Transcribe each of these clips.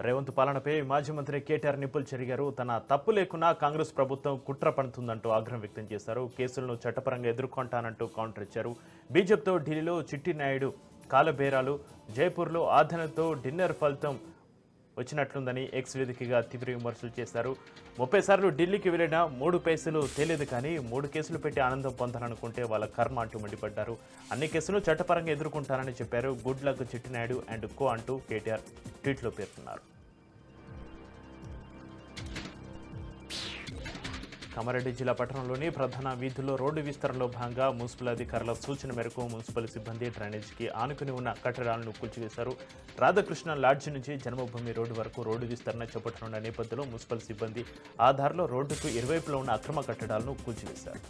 రేవంత్ పాలనపై మాజీ మంత్రి కేటీఆర్ నిప్పులు చెరిగారు. తన తప్పు లేకున్నా కాంగ్రెస్ ప్రభుత్వం కుట్ర పడుతుందంటూ ఆగ్రహం వ్యక్తం చేశారు. కేసులను చట్టపరంగా ఎదుర్కొంటానంటూ కౌంటర్ ఇచ్చారు. బీజేపీతో ఢిల్లీలో చిట్టి నాయుడు కాలబేరాలు, జైపూర్లో ఆధనతో డిన్నర్ ఫలితం వచ్చినట్లుందని ఎక్స్ వేదికగా తీవ్ర విమర్శలు చేశారు. 30 సార్లు ఢిల్లీకి వెళ్లినా 3 పైసలు తేలేదు, కానీ 3 కేసులు పెట్టి ఆనందం పొందాలనుకుంటే వాళ్ళ కర్మ అంటూ మండిపడ్డారు. అన్ని కేసులు చట్టపరంగా ఎదుర్కొంటారని చెప్పారు. Good luck Chittinaidu and co అంటూ కేటీఆర్ ట్వీట్లో పేర్కొన్నారు. కామారెడ్డి జిల్లా పట్టణంలోని ప్రధాన వీధుల్లో రోడ్డు విస్తరణలో భాగంగా మున్సిపల్ అధికారుల సూచన మేరకు మున్సిపల్ సిబ్బంది డ్రైనేజీకి ఆనుకుని ఉన్న కట్టడాలను కూల్చివేశారు. రాధాకృష్ణ లాడ్జి నుంచి జన్మభూమి రోడ్డు వరకు రోడ్డు విస్తరణ చేపట్టనున్న నేపథ్యంలో మున్సిపల్ సిబ్బంది ఆ దారిలో రోడ్డుకు ఇరువైపులో ఉన్న అక్రమ కట్టడాలను కూల్చివేశారు.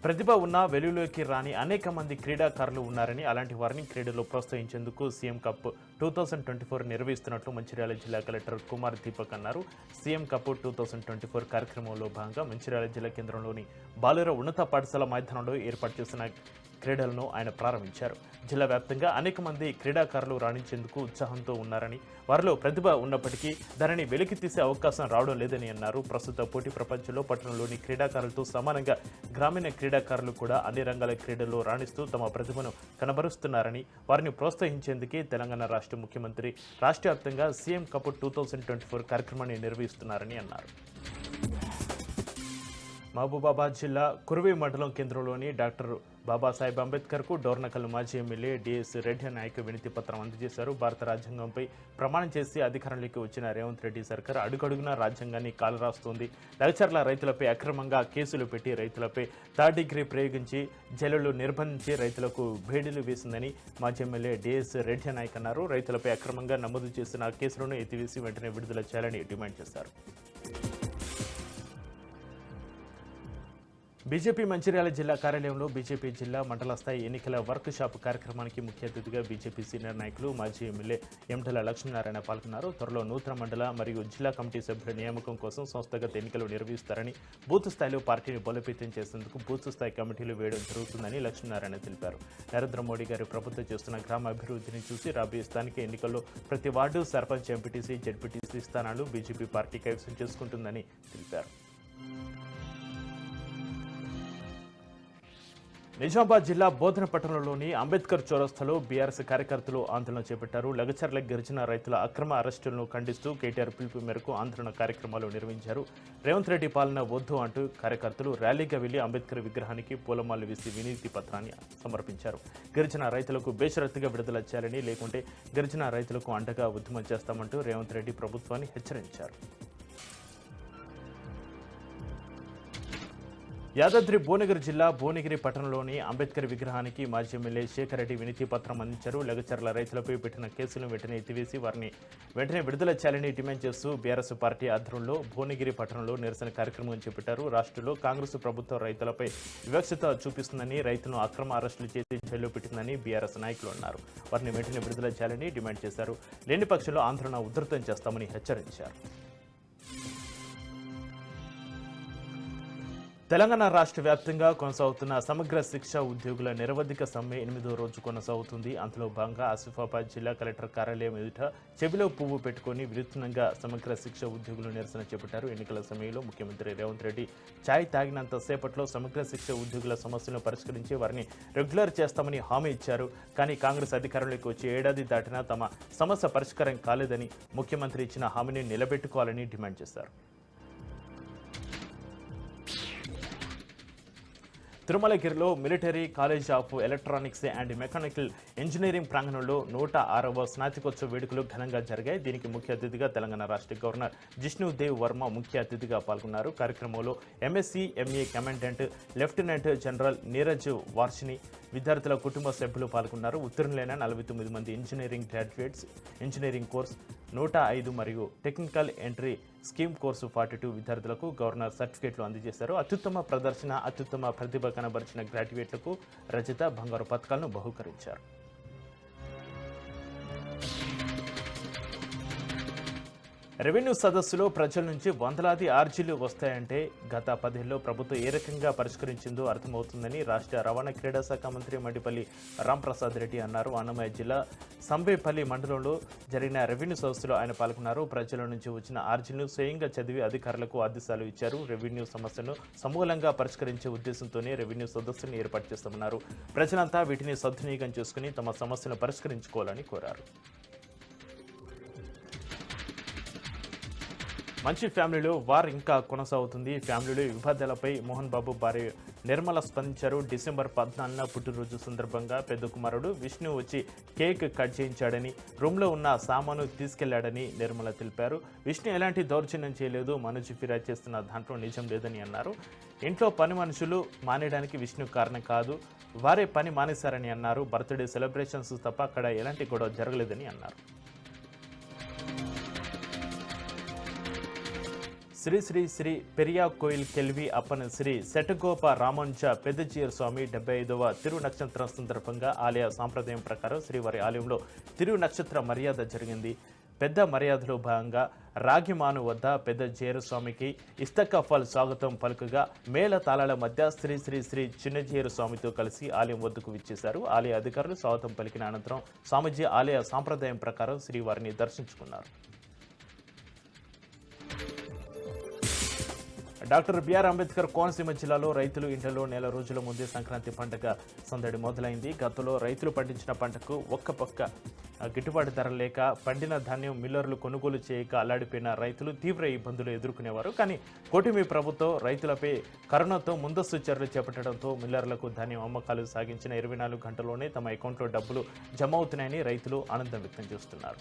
ప్రతిభ ఉన్న వెలుగులోకి రాని అనేక మంది క్రీడాకారులు ఉన్నారని, అలాంటి వారిని క్రీడలో ప్రోత్సహించేందుకు సీఎం కప్ 2024 నిర్వహిస్తున్నట్లు మంచిర్యాల జిల్లా కలెక్టర్ కుమార్ దీపక్ అన్నారు. సీఎం కప్ 2024 కార్యక్రమంలో భాగంగా మంచిర్యాల జిల్లా కేంద్రంలోని బాలుర ఉన్నత పాఠశాల మైదానంలో ఏర్పాటు చేసిన క్రీడలను ఆయన ప్రారంభించారు. జిల్లా వ్యాప్తంగా అనేక మంది క్రీడాకారులు రాణించేందుకు ఉత్సాహంతో ఉన్నారని, వారిలో ప్రతిభ ఉన్నప్పటికీ దానిని వెలికి తీసే అవకాశం రావడం లేదని అన్నారు. ప్రస్తుత పోటీ ప్రపంచంలో పట్టణంలోని క్రీడాకారులతో సమానంగా గ్రామీణ క్రీడాకారులు కూడా అన్ని రంగాల క్రీడల్లో రాణిస్తూ తమ ప్రతిభను కనబరుస్తున్నారని, వారిని ప్రోత్సహించేందుకే తెలంగాణ రాష్ట్ర ముఖ్యమంత్రి రాష్ట్ర వ్యాప్తంగా సీఎం కప్ 2024 కార్యక్రమాన్ని నిర్వహిస్తున్నారని అన్నారు. మహబూబాబాద్ జిల్లా కురువి మండలం కేంద్రంలోని డాక్టర్ బాబాసాహెబ్ అంబేద్కర్కు డోర్నకల్ మాజీ ఎమ్మెల్యే డిఎస్ రెడ్డి నాయక్ వినతి పత్రం అందజేశారు. భారత రాజ్యాంగంపై ప్రమాణం చేసి అధికారంలోకి వచ్చిన రేవంత్ రెడ్డి సర్కార్ అడుగడుగునా రాజ్యాంగాన్ని కాలరాస్తోంది. లగచర్ల రైతులపై అక్రమంగా కేసులు పెట్టి రైతులపై థర్డ్ డిగ్రీ ప్రయోగించి జైలులో నిర్బంధించి రైతులకు బేడీలు వేసిందని మాజీ ఎమ్మెల్యే డిఎస్ రెడ్డి నాయక్ అన్నారు. రైతులపై అక్రమంగా నమోదు చేసిన కేసులను ఎత్తివేసి వెంటనే విడుదల చేయాలని డిమాండ్ చేశారు. బీజేపీ మంచిర్యాల జిల్లా కార్యాలయంలో బీజేపీ జిల్లా మండల స్థాయి ఎన్నికల వర్క్ షాప్ కార్యక్రమానికి ముఖ్య అతిథిగా బీజేపీ సీనియర్ నాయకులు మాజీ ఎమ్మెల్యే ఎంటల లక్ష్మీనారాయణ పాల్గొన్నారు. త్వరలో నూతన మండల మరియు జిల్లా కమిటీ సభ్యుల నియామకం కోసం సంస్థాగత ఎన్నికలు నిర్వహిస్తారని, బూత్ స్థాయిలో పార్టీని బలోపేతం చేసేందుకు బూత్ స్థాయి కమిటీలు వేయడం జరుగుతుందని లక్ష్మీనారాయణ తెలిపారు. నరేంద్ర మోడీ గారి ప్రభుత్వం చేస్తున్న గ్రామ అభివృద్ధిని చూసి రాబోయే స్థానిక ఎన్నికల్లో ప్రతి వార్డు సర్పంచ్, ఎంపీటీసీ, జెడ్పీటీసీ స్థానాలు బీజేపీ పార్టీ కైవసం చేసుకుంటుందని తెలిపారు. నిజామాబాద్ జిల్లా బోధన పట్టణంలోని అంబేద్కర్ చౌరస్తాలో బీఆర్ఎస్ కార్యకర్తలు ఆందోళన చేపట్టారు. లగచర్ల గిరిజన రైతుల అక్రమ అరెస్టులను ఖండిస్తూ కేటీఆర్ పిలుపు మేరకు ఆందోళన కార్యక్రమాలు నిర్వహించారు. రేవంత్ రెడ్డి పాలన వద్దు అంటూ కార్యకర్తలు ర్యాలీగా వెళ్లి అంబేద్కర్ విగ్రహానికి పూలమాలలు వేసి వినతి పత్రాన్ని సమర్పించారు. గిరిజన రైతులకు బేషరతుగా విడుదల చేయాలని, లేకుంటే గిరిజన రైతులకు అండగా ఉద్యమం చేస్తామంటూ రేవంత్ రెడ్డి ప్రభుత్వాన్ని హెచ్చరించారు. యాదాద్రి భువనగిరి జిల్లా భువనగిరి పట్టణంలోని అంబేద్కర్ విగ్రహానికి మాజీ ఎమ్మెల్యే శేఖర్ రెడ్డి వినతి పత్రం అందించారు. లగచర్ల రైతులపై పెట్టిన కేసులను వెంటనే ఎత్తివేసి వారిని వెంటనే విడుదల చేయాలని డిమాండ్ చేస్తూ బీఆర్ఎస్ పార్టీ ఆధ్వర్యంలో భువనగిరి పట్టణంలో నిరసన కార్యక్రమం చేపట్టారు. రాష్ట్రంలో కాంగ్రెస్ ప్రభుత్వం రైతులపై వివక్షత చూపిస్తుందని, రైతులను అక్రమ అరెస్టులు చేసి జైల్లో పెట్టిందని బీఆర్ఎస్ నాయకులు అన్నారు. వారిని వెంటనే విడుదల చేయాలని డిమాండ్ చేశారు. లేని పక్షంలో ఆందోళన ఉధృతం చేస్తామని హెచ్చరించారు. తెలంగాణ రాష్ట్ర వ్యాప్తంగా కొనసాగుతున్న సమగ్ర శిక్ష ఉద్యోగుల నిరవధిక సమ్మె 8వ రోజు కొనసాగుతుంది. అందులో భాగంగా ఆసిఫాబాద్ జిల్లా కలెక్టర్ కార్యాలయం ఎదుట చెవిలో పువ్వు పెట్టుకుని వినూత్నంగా సమగ్ర శిక్ష ఉద్యోగులు నిరసన చేపట్టారు. ఎన్నికల సమయంలో ముఖ్యమంత్రి రేవంత్ రెడ్డి ఛాయ్ తాగినంత సేపట్లో సమగ్ర శిక్ష ఉద్యోగుల సమస్యలను పరిష్కరించి వారిని రెగ్యులర్ చేస్తామని హామీ ఇచ్చారు. కానీ కాంగ్రెస్ అధికారంలోకి వచ్చి ఏడాది దాటినా తమ సమస్య పరిష్కారం కాలేదని, ముఖ్యమంత్రి ఇచ్చిన హామీని నిలబెట్టుకోవాలని డిమాండ్ చేశారు. తిరుమలగిరిలో military college of electronics and mechanical engineering ప్రాంగణంలో 106వ స్నాతకోత్సవ వేడుకలు ఘనంగా జరిగాయి. దీనికి ముఖ్య అతిథిగా తెలంగాణ రాష్ట్ర గవర్నర్ జిష్ణుదేవ్ వర్మ ముఖ్య అతిథిగా పాల్గొన్నారు. కార్యక్రమంలో MSC, MA commandant lieutenant general Neeraj Varshney, విద్యార్థుల కుటుంబ సభ్యులు పాల్గొన్నారు. ఉత్తీర్ణులైన 49 మంది ఇంజనీరింగ్ గ్రాడ్యుయేట్స్ ఇంజనీరింగ్ కోర్స్ 105 మరియు టెక్నికల్ ఎంట్రీ స్కీమ్ కోర్సు 42 విద్యార్థులకు గవర్నర్ సర్టిఫికేట్లు అందజేశారు. అత్యుత్తమ ప్రదర్శన, అత్యుత్తమ ప్రతిభ కనబరిచిన గ్రాడ్యుయేట్లకు రజత, బంగారు పథకాలను బహుకరించారు. రెవెన్యూ సదస్సులో ప్రజల నుంచి వందలాది ఆర్జీలు వస్తాయంటే గత 10 ఏళ్లలో ప్రభుత్వం ఏ రకంగా పరిష్కరించిందో అర్థమవుతుందని రాష్ట్ర రవాణా క్రీడా శాఖ మంత్రి మడిపల్లి రాంప్రసాద్ రెడ్డి అన్నారు. అన్నమయ్య జిల్లా సంబేపల్లి మండలంలో జరిగిన రెవెన్యూ సదస్సులో ఆయన పాల్గొన్నారు. ప్రజల నుంచి వచ్చిన ఆర్జీలను స్వయంగా చదివి అధికారులకు ఆదేశాలు ఇచ్చారు. రెవెన్యూ సమస్యలను సమూలంగా పరిష్కరించే ఉద్దేశంతోనే రెవెన్యూ సదస్సును ఏర్పాటు చేస్తామన్నారు. ప్రజలంతా వీటిని సద్వినియోగం చేసుకుని తమ సమస్యలను పరిష్కరించుకోవాలని కోరారు. మంచి ఫ్యామిలీలో వార్ ఇంకా కొనసాగుతుంది. ఫ్యామిలీలో వివాదాలపై మోహన్ బాబు భార్య నిర్మల స్పందించారు. డిసెంబర్ 14న పుట్టినరోజు సందర్భంగా పెద్ద కుమారుడు విష్ణు వచ్చి కేక్ కట్ చేయించాడని, రూమ్లో ఉన్న సామాను తీసుకెళ్లాడని నిర్మల తెలిపారు. విష్ణు ఎలాంటి దౌర్జన్యం చేయలేదు, మనోజ్ ఫిర్యాదు చేస్తున్న దాంట్లో నిజం లేదని అన్నారు. ఇంట్లో పని మనుషులు మానేయడానికి విష్ణు కారణం కాదు, వారే పని మానేశారని అన్నారు. బర్త్డే సెలబ్రేషన్స్ తప్ప అక్కడ ఎలాంటి గొడవ జరగలేదని అన్నారు. శ్రీ శ్రీ శ్రీ పెరియా కోయిల్ కెల్వి అప్పన్ శ్రీ శటగోప రామానుజ పెద్దజీయర్ స్వామి 75వ తిరు నక్షత్రం సందర్భంగా ఆలయ సాంప్రదాయం ప్రకారం శ్రీవారి ఆలయంలో తిరు నక్షత్ర మర్యాద జరిగింది. పెద్ద మర్యాదలో భాగంగా రాగిమాను వద్ద పెద్ద జీయర్ స్వామికి ఇస్తకఫల్ స్వాగతం పలుకగా మేళ తాళాల మధ్య శ్రీ శ్రీ శ్రీ చిన్నజీయర్ స్వామితో కలిసి ఆలయం వద్దకు విచ్చేశారు. ఆలయ అధికారులు స్వాగతం పలికిన అనంతరం స్వామిజీ ఆలయ సాంప్రదాయం ప్రకారం శ్రీవారిని దర్శించుకున్నారు. డాక్టర్ బిఆర్ అంబేద్కర్ కోనసీమ జిల్లాలో రైతులు ఇంట్లో నెల రోజుల ముందే సంక్రాంతి పండుగ సందడి మొదలైంది. గతంలో రైతులు పండించిన పంటకు ఒక్క పక్క గిట్టుబాటు ధర లేక పండిన ధాన్యం మిల్లర్లు కొనుగోలు చేయక అల్లాడిపోయిన రైతులు తీవ్ర ఇబ్బందులు ఎదుర్కొనేవారు. కానీ కూటమి ప్రభుత్వం రైతులపై కరోనాతో ముందస్తు చర్యలు చేపట్టడంతో మిల్లర్లకు ధాన్యం అమ్మకాలు సాగించిన 24 గంటల్లోనే తమ అకౌంట్లో డబ్బులు జమ అవుతున్నాయని రైతులు ఆనందం వ్యక్తం చేస్తున్నారు.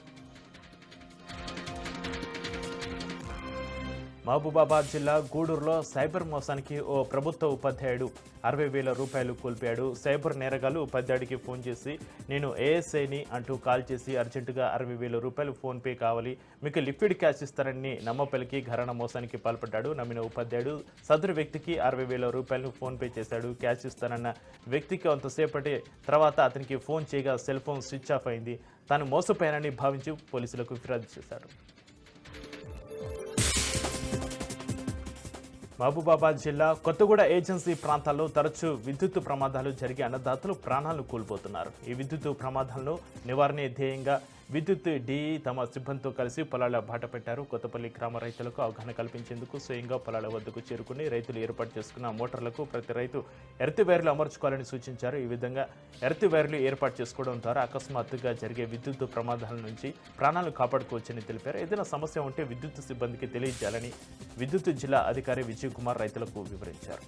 మహబూబాబాద్ జిల్లా గూడూరులో సైబర్ మోసానికి ఓ ప్రభుత్వ ఉపాధ్యాయుడు 60,000 రూపాయలు కోల్పోయాడు. సైబర్ నేరగాళ్లు ఉపాధ్యాయుడికి ఫోన్ చేసి నేను ఏఎస్ఐని అంటూ కాల్ చేసి అర్జెంటుగా 60,000 రూపాయలు ఫోన్పే కావాలి, మీకు లిక్విడ్ క్యాష్ ఇస్తారని నమ్మపలికి ఘరానా మోసానికి పాల్పడ్డాడు. నమ్మిన ఉపాధ్యాయుడు సదరు వ్యక్తికి 60,000 రూపాయలను ఫోన్పే చేశాడు. క్యాష్ ఇస్తానన్న వ్యక్తికి కొంతసేపటి తర్వాత అతనికి ఫోన్ చేయగా సెల్ ఫోన్ స్విచ్ ఆఫ్ అయింది. తాను మోసపోయానని భావించి పోలీసులకు ఫిర్యాదు చేశాడు. మహబూబాబాద్ జిల్లా కొత్తగూడ ఏజెన్సీ ప్రాంతాల్లో తరచూ విద్యుత్ ప్రమాదాలు జరిగి అన్నదాతలు ప్రాణాలు కోల్పోతున్నారు. ఈ విద్యుత్ ప్రమాదాలను నివారణే ధ్యేయంగా విద్యుత్ డిఈ తమ సిబ్బందితో కలిసి పొలాల బాట పెట్టారు. కొత్తపల్లి గ్రామ రైతులకు అవగాహన కల్పించేందుకు స్వయంగా పొలాల వద్దకు చేరుకుని రైతులు ఏర్పాటు చేసుకున్న మోటార్లకు ప్రతి రైతు ఎర్త్ వైర్లు అమర్చుకోవాలని సూచించారు. ఈ విధంగా ఎర్త్ వైర్లు ఏర్పాటు చేసుకోవడం ద్వారా అకస్మాత్తుగా జరిగే విద్యుత్ ప్రమాదాల నుంచి ప్రాణాలు కాపాడుకోవచ్చని తెలిపారు. ఏదైనా సమస్య ఉంటే విద్యుత్ సిబ్బందికి తెలియజేయాలని విద్యుత్ జిల్లా అధికారి విజయ్ కుమార్ రైతులకు వివరించారు.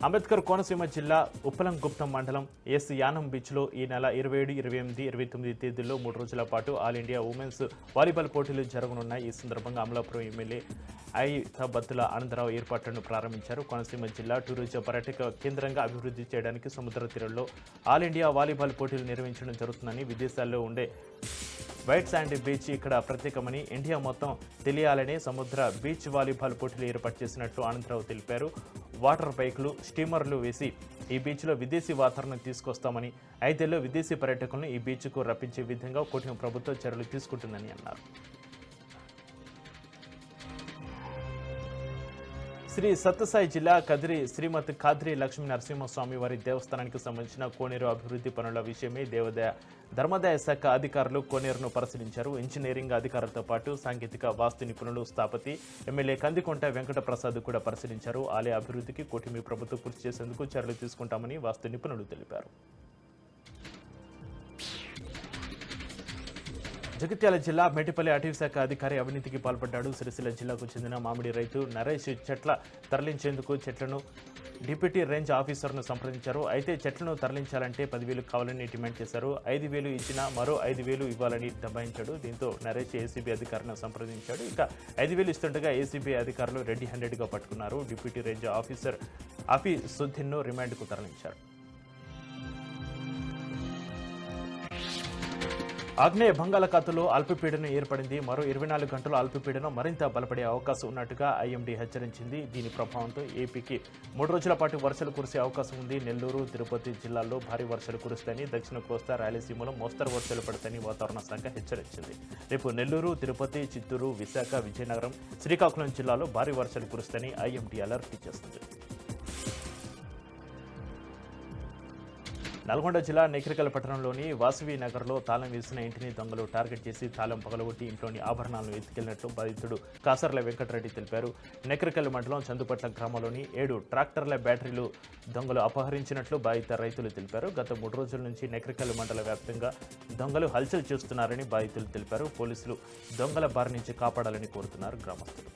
అంబేద్కర్ కోనసీమ జిల్లా ఉప్పలంగుప్తం మండలం ఎస్ యానం బీచ్లో ఈ నెల 27, 28, 29 తేదీల్లో 3 రోజుల పాటు ఆల్ ఇండియా ఉమెన్స్ వాలీబాల్ పోటీలు జరగనున్నాయి. ఈ సందర్భంగా అమలాపురం ఎమ్మెల్యే ఐతబత్తుల ఆనందరావు ఏర్పాట్లను ప్రారంభించారు. కోనసీమ జిల్లా టూరిజం పర్యాటక కేంద్రంగా అభివృద్ధి చేయడానికి సముద్ర తీరంలో ఆల్ ఇండియా వాలీబాల్ పోటీలు నిర్వహించడం జరుగుతుందని, విదేశాల్లో ఉండే వైట్ శాండ్ బీచ్ ఇక్కడ ప్రత్యేకమని, ఇండియా మొత్తం తెలియాలనే సముద్ర బీచ్ వాలీబాల్ పోటీలు ఏర్పాటు చేసినట్లు ఆనందరావు తెలిపారు. వాటర్ బైకులు, స్టీమర్లు వేసి ఈ బీచ్లో విదేశీ వాతావరణం తీసుకొస్తామని, 5 ఏళ్లలో విదేశీ పర్యాటకులను ఈ బీచ్కు రప్పించే విధంగా కూటమి ప్రభుత్వం చర్యలు తీసుకుంటుందని అన్నారు. శ్రీ సత్యసాయి జిల్లా కదిరి శ్రీమతి ఖాద్రి లక్ష్మీ నరసింహస్వామి వారి దేవస్థానానికి సంబంధించిన కోనేరు అభివృద్ధి పనుల విషయమై ధర్మాదాయ శాఖ అధికారులు కోనేరును పరిశీలించారు. ఇంజనీరింగ్ అధికారులతో పాటు సాంకేతిక వాస్తు నిపుణులు, స్థాపతి ఎమ్మెల్యే కందికొంట వెంకట ప్రసాద్ కూడా పరిశీలించారు. ఆలయ అభివృద్ధికి కూటమి ప్రభుత్వం కృషి చేసేందుకు చర్యలు తీసుకుంటామని వాస్తు నిపుణులు తెలిపారు. జగిత్యాల జిల్లా మేటిపల్లి అటవీ శాఖ అధికారి అవినీతికి పాల్పడ్డాడు. సిరిసిల్ల జిల్లాకు చెందిన మామిడి రైతు నరేష్ చెట్ల తరలించేందుకు చెట్లను డిప్యూటీ రేంజ్ ఆఫీసర్ను సంప్రదించారు. అయితే చెట్లను తరలించాలంటే 10,000 కావాలని డిమాండ్ చేశారు. 5,000 ఇచ్చినా మరో 5,000 ఇవ్వాలని దబాయించాడు. దీంతో నరేష్ ఏసీబీ అధికారిని సంప్రదించాడు. ఇక 5,000 ఇస్తుండగా ఏసీబీ అధికారులు రెడీ హ్యాండెడ్గా పట్టుకున్నారు. డిప్యూటీ రేంజ్ ఆఫీసర్ ఆఫీసుద్దీన్ను రిమాండ్కు తరలించారు. ఆగ్నేయ బంగాళాఖాతంలో అల్పపీడనం ఏర్పడింది. మరో 24 గంటల అల్పపీడనం మరింత బలపడే అవకాశం ఉన్నట్టుగా ఐఎండీ హెచ్చరించింది. దీని ప్రభావంతో ఏపీకి 3 రోజుల పాటు వర్షాలు కురిసే అవకాశం ఉంది. నెల్లూరు, తిరుపతి జిల్లాల్లో భారీ వర్షాలు కురుస్తాయని, దక్షిణ కోస్తా, రాయలసీమలో మోస్తరు వర్షాలు పడతాయని వాతావరణ శాఖ హెచ్చరించింది. రేపు నెల్లూరు, తిరుపతి, చిత్తూరు, విశాఖ, విజయనగరం, శ్రీకాకుళం జిల్లాలో భారీ వర్షాలు కురుస్తాయని ఐఎండీ అలర్ట్ ఇచ్చేస్తుంది. నల్గొండ జిల్లా నెక్రికల్ పట్టణంలోని వాసవి నగర్లో తాళం వేసిన ఇంటిని దొంగలు టార్గెట్ చేసి తాళం పగలగొట్టి ఇంట్లోని ఆభరణాలను ఎత్తుకెళ్లినట్లు బాధితుడు కాసర్ల వెంకటరెడ్డి తెలిపారు. నెక్రికల్ మండలం చందుపట్ల గ్రామంలోని 7 ట్రాక్టర్ల బ్యాటరీలు దొంగలు అపహరించినట్లు బాధిత రైతులు తెలిపారు. గత 3 రోజుల నుంచి నెక్రికల్ మండల వ్యాప్తంగా దొంగలు హల్చల్ చేస్తున్నారని బాధితులు తెలిపారు. పోలీసులు దొంగల బారి నుంచి కాపాడాలని కోరుతున్నారు గ్రామస్తులు.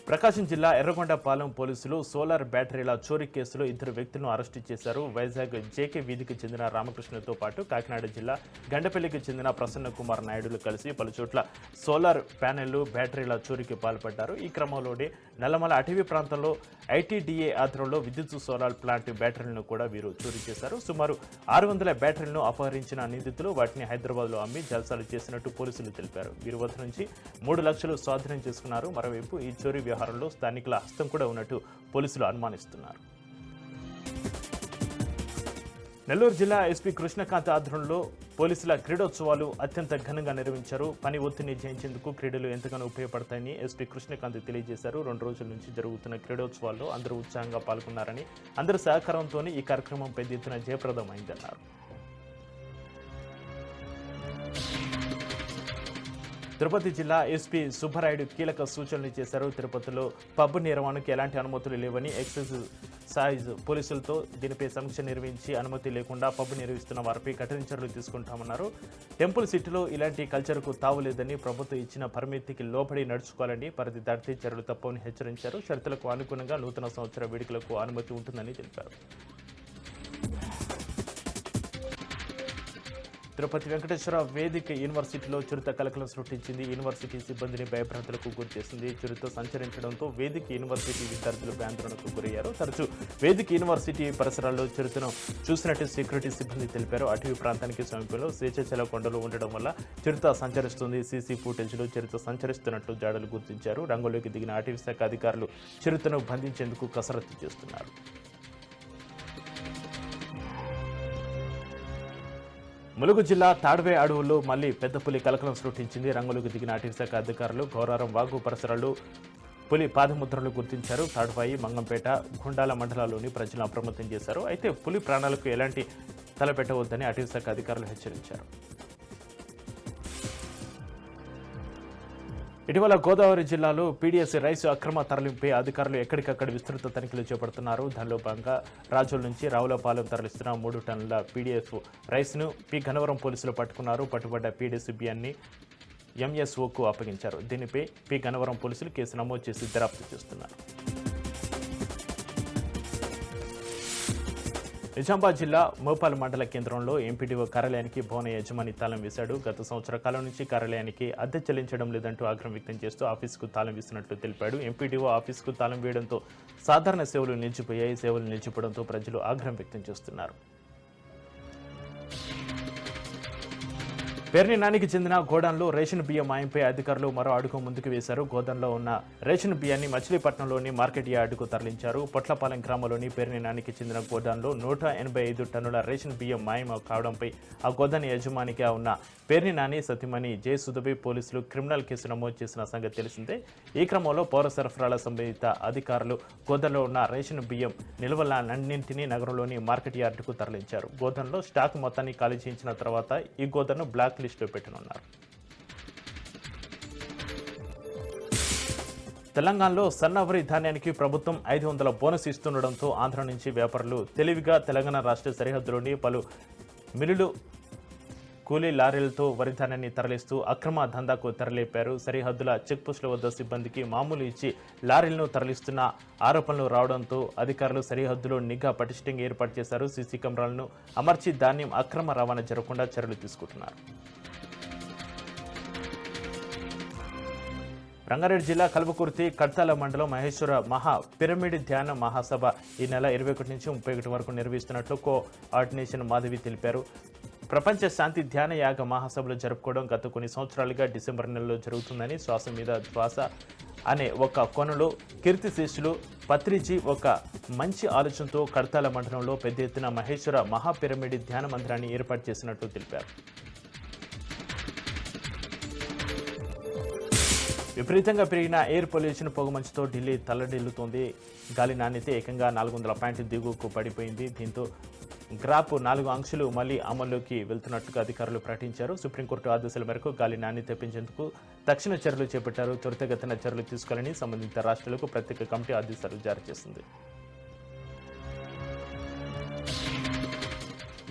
ప్రకాశం జిల్లా ఎర్రగొండపాలెం పోలీసులు సోలార్ బ్యాటరీల చోరీ కేసులో 2 వ్యక్తులను అరెస్టు చేశారు. వైజాగ్ జేకే వీధికి చెందిన రామకృష్ణతో పాటు కాకినాడ జిల్లా గండపల్లికి చెందిన ప్రసన్న కుమార్ నాయుడులు కలిసి పలుచోట్ల సోలార్ ప్యానెళ్లు, బ్యాటరీల చోరీకి పాల్పడ్డారు. ఈ క్రమంలోనే నల్లమల అటవీ ప్రాంతంలో ఐటీడీఏ ఆధ్వర్యంలో విద్యుత్ సోలార్ ప్లాంట్ బ్యాటరీలను కూడా వీరు చోరీ చేశారు. సుమారు 600 బ్యాటరీలను అపహరించిన నిందితులు వాటిని హైదరాబాద్లో అమ్మి జల్సాలు చేసినట్టు పోలీసులు తెలిపారు. వీరి వద్ద నుంచి 3 లక్షలు స్వాధీనం చేసుకున్నారు. మరోవైపు ఈ చోరీ వ్యవహారంలో స్థానికుల హస్తం కూడా ఉన్నట్టు పోలీసులు అనుమానిస్తున్నారు. నెల్లూరు జిల్లా ఎస్పీ కృష్ణకాంత్ ఆధ్వర్యంలో పోలీసుల క్రీడోత్సవాలు అత్యంత ఘనంగా నిర్వహించారు. పని ఒత్తిడిని జయించేందుకు క్రీడలు ఎంతగానో ఉపయోగపడతాయని ఎస్పీ కృష్ణకాంత్ తెలియజేశారు. 2 రోజుల నుంచి జరుగుతున్న క్రీడోత్సవాల్లో అందరూ ఉత్సాహంగా పాల్గొన్నారని, అందరి సహకారంతోనే ఈ కార్యక్రమం పెద్ద ఎత్తున జయప్రదమైందన్నారు. తిరుపతి జిల్లా ఎస్పీ సుబ్బరాయుడు కీలక సూచనలు చేశారు. తిరుపతిలో పబ్ నిర్వహణకు ఎలాంటి అనుమతులు లేవని, ఎక్సైజ్ పోలీసులతో దీనిపై సమీక్ష నిర్వహించి అనుమతి లేకుండా పబ్ నిర్వహిస్తున్న వారిపై కఠిన చర్యలు తీసుకుంటామన్నారు. టెంపుల్ సిటీలో ఇలాంటి కల్చర్కు తావులేదని, ప్రభుత్వం ఇచ్చిన పరిమితికి లోబడి నడుచుకోవాలని, పరిధి దాటితే చర్యలు తప్పవని హెచ్చరించారు. షరతులకు అనుగుణంగా నూతన సంవత్సర వేడుకలకు అనుమతి ఉంటుందని తెలిపారు. తిరుపతి వెంకటేశ్వర వేదిక యూనివర్సిటీలో చిరుత కలకలం సృష్టించింది. యూనివర్సిటీ సిబ్బందిని భయభ్రాంతులకు గురిచేసింది. చిరుత సంచరించడంతో వేదిక యూనివర్సిటీ విద్యార్థులు ఆందోళనకు గురయ్యారు. తరచూ వేదిక యూనివర్సిటీ పరిసరాల్లో చిరుతను చూసినట్టు సెక్యూరిటీ సిబ్బంది తెలిపారు. అటవీ ప్రాంతానికి సమీపంలో శేషాచల కొండలు ఉండడం వల్ల చిరుత సంచరిస్తుంది. సీసీ ఫుటేజ్లో చిరుత సంచరిస్తున్నట్లు జాడలు గుర్తించారు. రంగంలోకి దిగిన అటవీ శాఖ అధికారులు చిరుతను బంధించేందుకు కసరత్తు చేస్తున్నారు. ములుగు జిల్లా తాడ్వే అడవుల్లో మళ్లీ పెద్ద పులి కలకలం సృష్టించింది. రంగులకు దిగిన అటవీశాఖ అధికారులు గౌరారం వాగు పరిసరాల్లో పులి పాదముద్రలు గుర్తించారు. తాడ్వాయి, మంగంపేట, గుండాల మండలాల్లోని ప్రజలను అప్రమత్తం చేశారు. అయితే పులి ప్రాణాలకు ఎలాంటి తలపెట్టవద్దని అటవీశాఖ అధికారులు హెచ్చరించారు. ఇటీవల గోదావరి జిల్లాలో పీడీఎస్ రైసు అక్రమ తరలింపై అధికారులు ఎక్కడికక్కడ విస్తృత తనిఖీలు చేపడుతున్నారు. దానిలో భాగంగా రాజోల నుంచి రావులపాలెం తరలిస్తున్న 3 టన్నుల పీడీఎఫ్ రైస్ను గన్నవరం పోలీసులు పట్టుకున్నారు. పట్టుబడ్డ పీడీఎస్ బియ్యాన్ని ఎంఎస్ఓకు అప్పగించారు. దీనిపై గన్నవరం పోలీసులు కేసు నమోదు చేసి దర్యాప్తు చేస్తున్నారు. నిజామాబాద్ జిల్లా మోపాల్ మండల కేంద్రంలో ఎంపీడీఓ కార్యాలయానికి భవన యజమాని తాళం వేశాడు. గత సంవత్సర కాలం నుంచి కార్యాలయానికి అద్దె చెల్లించడం లేదంటూ ఆగ్రహం వ్యక్తం చేస్తూ ఆఫీసుకు తాళం వేసినట్లు తెలిపాడు. ఎంపీడీఓ ఆఫీసుకు తాళం వేయడంతో సాధారణ సేవలు నిలిచిపోయాయి. సేవలు నిలిచిపోవడంతో ప్రజలు ఆగ్రహం వ్యక్తం చేస్తున్నారు. పేర్ని నానికి చెందిన గోడాన్లో రేషన్ బియ్యం మాయంపై అధికారులు మరో అడుగు ముందుకు వేశారు. గోదాంలో ఉన్న రేషన్ బియ్యాన్ని మచిలీపట్నంలోని మార్కెట్ యార్డుకు తరలించారు. పొట్లపాలెం గ్రామంలోని పేర్ని నానికి చెందిన గోదాన్లో 185 టన్నుల రేషన్ బియ్యం మాయం కావడంపై ఆ గోదాని యజమానిగా ఉన్న పేర్ని నాని సతీమణి జే సుదబి పోలీసులు క్రిమినల్ కేసు నమోదు చేసిన సంగతి తెలిసిందే. ఈ క్రమంలో పౌర సరఫరాల సంబంధిత అధికారులు గోదాంలో ఉన్న రేషన్ బియ్యం నిల్వలన్నింటినీ నగరంలోని మార్కెట్ యార్డుకు తరలించారు. గోదాంలో స్టాక్ మొత్తాన్ని ఖాళీ చేయించిన తర్వాత ఈ గోదాను బ్లాక్ లిస్టులో పెట్టనున్నారు. తెలంగాణలో సన్నవరి ధాన్యానికి ప్రభుత్వం 500 బోనస్ ఇస్తుండడంతో ఆంధ్ర నుంచి వ్యాపారులు తెలివిగా తెలంగాణ రాష్ట్ర సరిహద్దులోని పలు మిల్లులు కూలీ లారీలతో వరి ధాన్యాన్ని తరలిస్తూ అక్రమ దందాకు తెరలేపారు. సరిహద్దుల చెక్పోస్టుల వద్ద సిబ్బందికి మామూలు ఇచ్చి లారీలను తరలిస్తున్న ఆరోపణలు రావడంతో అధికారులు సరిహద్దులో నిఘా పటిష్టంగా ఏర్పాటు చేశారు. సీసీ కెమెరాలను అమర్చి ధాన్యం అక్రమ రవాణా జరగకుండా చర్యలు తీసుకుంటున్నారు. రంగారెడ్డి జిల్లా కల్వకుర్తి కడ్తాల మండలం మహేశ్వర మహా పిరమిడ్ ధ్యాన మహాసభ ఈ నెల 21 నుంచి 31 వరకు నిర్వహిస్తున్నట్లు కోఆర్డినేషన్ మాధవి తెలిపారు. ప్రపంచ శాంతి ధ్యాన యాగ మహాసభలు జరుపుకోవడం గత కొన్ని సంవత్సరాలుగా డిసెంబర్ నెలలో జరుగుతుందని, శ్వాస మీద శ్వాస అనే ఒక కోణంలో కీర్తిశేషులు పత్రిజీ ఒక మంచి ఆలోచనతో కడ్తాల మండలంలో పెద్ద ఎత్తున మహేశ్వర మహా పిరమిడ్ ధ్యాన మందిరాన్ని ఏర్పాటు చేసినట్లు తెలిపారు. విపరీతంగా పెరిగిన ఎయిర్ పొల్యూషన్ పొగమంచుతో ఢిల్లీ తల్లడిల్లుతోంది. గాలి నాణ్యత ఏకంగా 400 పాయింట్ దిగువకు పడిపోయింది. దీంతో గ్రాప్ 4 ఆంక్షలు మళ్లీ అమల్లోకి వెళ్తున్నట్టుగా అధికారులు ప్రకటించారు. సుప్రీంకోర్టు ఆదేశాల మేరకు గాలి నాణ్యత పెంచేందుకు తక్షణ చర్యలు చేపట్టారు. త్వరితగతిన చర్యలు తీసుకోవాలని సంబంధిత రాష్ట్రాలకు ప్రత్యేక కమిటీ ఆదేశాలు జారీ చేసింది.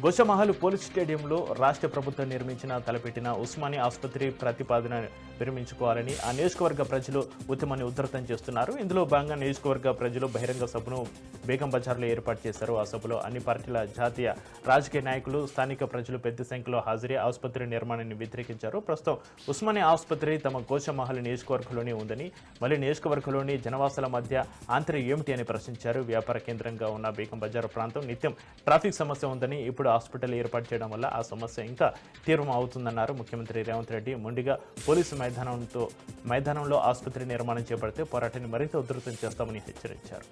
గోషమహల్ పోలీస్ స్టేడియంలో రాష్ట్ర ప్రభుత్వం నిర్మించిన తలపెట్టిన ఉస్మానియా ఆసుపత్రి ప్రతిపాదన విరమించుకోవాలని ఆ నియోజకవర్గ ప్రజలు ఉద్యమాన్ని ఉధృతం చేస్తున్నారు. ఇందులో భాగంగా నియోజకవర్గ ప్రజలు బహిరంగ సభను బేగం బజార్లో ఏర్పాటు చేశారు. ఆ సభలో అన్ని పార్టీల జాతీయ రాజకీయ నాయకులు, స్థానిక ప్రజలు పెద్ద సంఖ్యలో హాజరై ఆసుపత్రి నిర్మాణాన్ని వ్యతిరేకించారు. ప్రస్తుతం ఉస్మానియా ఆసుపత్రి తమ గోషమహల్ నియోజకవర్గంలోనే ఉందని, మళ్ళీ నియోజకవర్గంలోని జనవాసాల మధ్య ఆంతర్యం ఏమిటి అని ప్రశ్నించారు. వ్యాపార కేంద్రంగా ఉన్న బేగం బజార్ ప్రాంతం నిత్యం ట్రాఫిక్ సమస్య ఉందని, ఇప్పుడు హాస్పిటల్ ఏర్పాటు చేయడం వల్ల ఆ సమస్య ఇంకా తీవ్రం అవుతుందన్నారు. ముఖ్యమంత్రి రేవంత్ రెడ్డి మొండిగా పోలీసు మైదానంలో ఆసుపత్రి నిర్మాణం చేపడితే పోరాటాన్ని మరింత ఉధృతం చేస్తామని హెచ్చరించారు.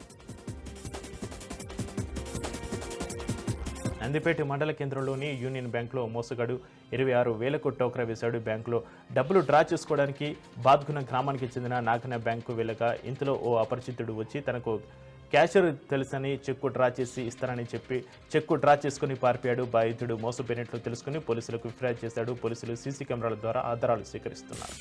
నందిపేట మండల కేంద్రంలోని యూనియన్ బ్యాంకులో మోసగాడు 26,000కు టోకరా వేశాడు. బ్యాంకులో డబ్బులు డ్రా చేసుకోవడానికి బాద్గున గ్రామానికి చెందిన నాగన బ్యాంకు వెళ్ళగా ఇంతలో ఓ అపరిచితుడు వచ్చి తనకు క్యాషియర్ తెలుసని చెక్కు డ్రా చేసి ఇస్తానని చెప్పి చెక్కు డ్రా చేసుకుని పారిపోయాడు. బాధితుడు మోసపోయినట్లు తెలుసుకుని పోలీసులకు ఫిర్యాదు చేశాడు. పోలీసులు సీసీ కెమెరాల ద్వారా ఆధారాలు సేకరిస్తున్నారు.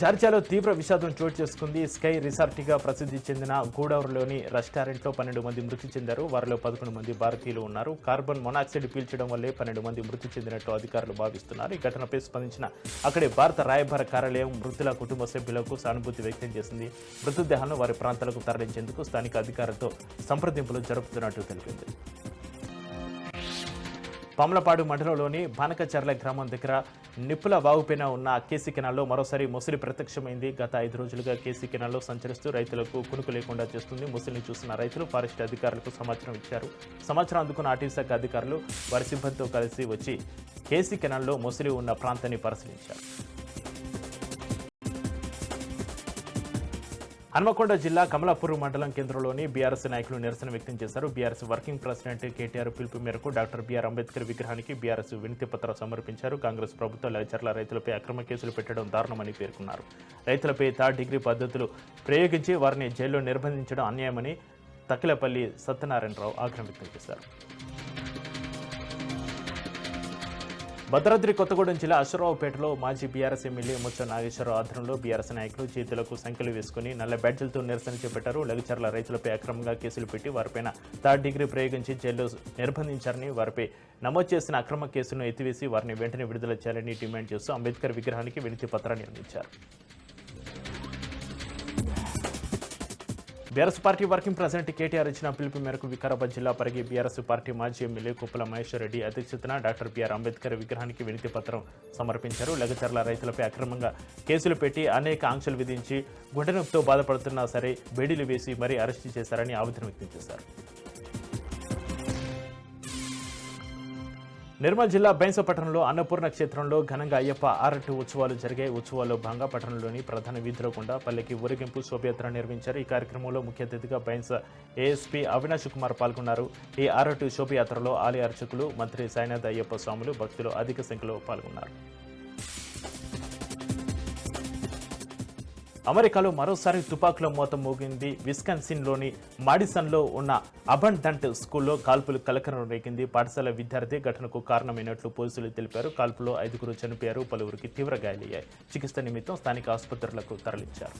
జార్జియాలో తీవ్ర విషాదం చోటు చేసుకుంది. స్కై రిసార్ట్గా ప్రసిద్ధి చెందిన గూడౌర్లోని రెస్టారెంట్లో 12 మంది మృతి చెందారు. వారిలో 11 మంది భారతీయులు ఉన్నారు. కార్బన్ మొనాక్సైడ్ పీల్చడం వల్లే 12 మంది మృతి చెందినట్లు అధికారులు భావిస్తున్నారు. ఈ ఘటనపై స్పందించిన అక్కడి భారత రాయబార కార్యాలయం మృతుల కుటుంబ సభ్యులకు సానుభూతి వ్యక్తం చేసింది. మృతదేహాలను వారి ప్రాంతాలకు తరలించేందుకు స్థానిక అధికారులతో సంప్రదింపులు జరుపుతున్నట్టు తెలిపింది. పాములపాడు మండలంలోని బానకచర్ల గ్రామం దగ్గర నిప్పుల వాగుపైన ఉన్న కేసీ కెనాల్లో మరోసారి ముసలి ప్రత్యక్షమైంది. గత 5 రోజులుగా కేసీ కెనాల్లో సంచరిస్తూ రైతులకు కునుకు లేకుండా చేస్తుంది. ముసలిని చూసిన రైతులు ఫారెస్ట్ అధికారులకు సమాచారం ఇచ్చారు. సమాచారం అందుకున్న అటవీ శాఖ అధికారులు వారి సిబ్బందితో కలిసి వచ్చి కేసీ కెనాల్లో ముసలి ఉన్న ప్రాంతాన్ని పరిశీలించారు. హన్మకొండ జిల్లా కమలాపూర్ మండలం కేంద్రంలోని బీఆర్ఎస్ నాయకులు నిరసన వ్యక్తం చేశారు. బీఆర్ఎస్ వర్కింగ్ ప్రెసిడెంట్ కేటీఆర్ పిలుపు మేరకు డాక్టర్ బిఆర్ అంబేద్కర్ విగ్రహానికి బీఆర్ఎస్ వినతి పత్రం సమర్పించారు. కాంగ్రెస్ ప్రభుత్వం లగచర్ల రైతులపై అక్రమ కేసులు పెట్టడం దారుణమని పేర్కొన్నారు. రైతులపై థర్డ్ డిగ్రీ పద్ధతులు ప్రయోగించి వారిని జైల్లో నిర్బంధించడం అన్యాయమని తకిలపల్లి సత్యనారాయణరావు ఆగ్రహం వ్యక్తం చేశారు. భద్రాద్రి కొత్తగూడెం జిల్లా అశ్వరావుపేటలో మాజీ బీఆర్ఎస్ ఎమ్మెల్యే ముచ్చ నాగేశ్వరరావు ఆధ్వర్యంలో బీఆర్ఎస్ నాయకులు చేతులకు సంఖ్యలు వేసుకుని నల్ల బ్యాడ్జీలతో నిరసన చేపట్టారు. లగచర్ల రైతులపై అక్రమంగా కేసులు పెట్టి వారిపైన థర్డ్ డిగ్రీ ప్రయోగించి జైల్లో నిర్బంధించారని, వారిపై నమోదు చేసిన అక్రమ కేసును ఎత్తివేసి వారిని వెంటనే విడుదల చేయాలని డిమాండ్ చేస్తూ అంబేద్కర్ విగ్రహానికి వినతి పత్రాన్ని అందించారు. BRS party working president KTR ఇచ్చిన పిలుపు మేరకు వికారాబాద్ జిల్లా పరిగి బీఆర్ఎస్ పార్టీ మాజీ ఎమ్మెల్యే కుప్పల మహేశ్వర్ రెడ్డి అధ్యక్షతన డాక్టర్ బిఆర్ అంబేద్కర్ విగ్రహానికి వినతి పత్రం సమర్పించారు. లగచర్ల రైతులపై అక్రమంగా కేసులు పెట్టి అనేక ఆంక్షలు విధించి గుండె నొప్పితో బాధపడుతున్నా సరే బేడీలు వేసి మరీ అరెస్టు చేశారని ఆవేదన వ్యక్తం చేశారు. నిర్మల్ జిల్లా బైంస పట్టణంలో అన్నపూర్ణ క్షేత్రంలో ఘనంగా అయ్యప్ప ఆరటి ఉత్సవాలు జరిగాయి. ఉత్సవాల్లో భాగంగా పట్టణంలోని ప్రధాన వీధిలో గుండా పల్లెకి ఊరేగింపు శోభయాత్ర నిర్వహించారు. ఈ కార్యక్రమంలో ముఖ్య అతిథిగా బైంస ఏఎస్పీ అవినాష్ కుమార్ పాల్గొన్నారు. ఈ ఆరటి శోభయాత్రలో ఆలయ అర్చకులు, మంత్రి సాయినాథ్ అయ్యప్ప స్వాములు, భక్తులు అధిక సంఖ్యలో పాల్గొన్నారు. అమెరికాలో మరోసారి తుపాకుల మోత మోగింది. విస్కాన్సిన్లోని మాడిసన్లో ఉన్న అబండంట్ స్కూల్లో కాల్పులు కలకలం రేగింది. పాఠశాల విద్యార్థి ఘటనకు కారణమైనట్లు పోలీసులు తెలిపారు. కాల్పులో 5గురు చనిపోయారు, పలువురికి తీవ్ర గాయాలయ్యాయి. చికిత్స నిమిత్తం స్థానిక ఆసుపత్రులకు తరలించారు.